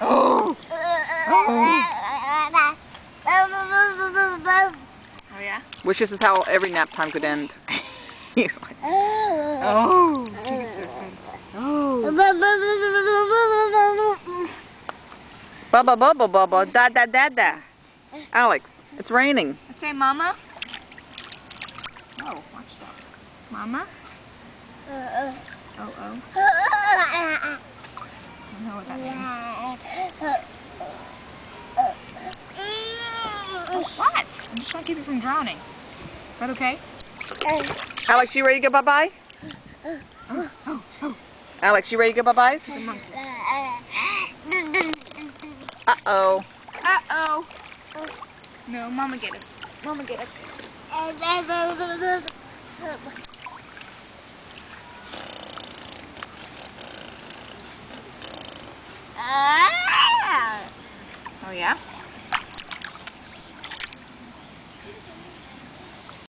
Oh. Oh yeah? Wish this is how every nap time could end. He's like, oh. He gets so excited. Oh. Bubba, bubba, bubba, da da da da. Alex, it's raining. Let's say mama. Oh, watch that. Mama? Oh, oh. I don't know what that means. What's what? I'm just trying to keep you from drowning. Is that okay? Alex, you ready to go bye-bye? Alex, you ready to go bye-byes? Uh-oh. Uh-oh. No, mama get it. Mama get it. Oh yeah?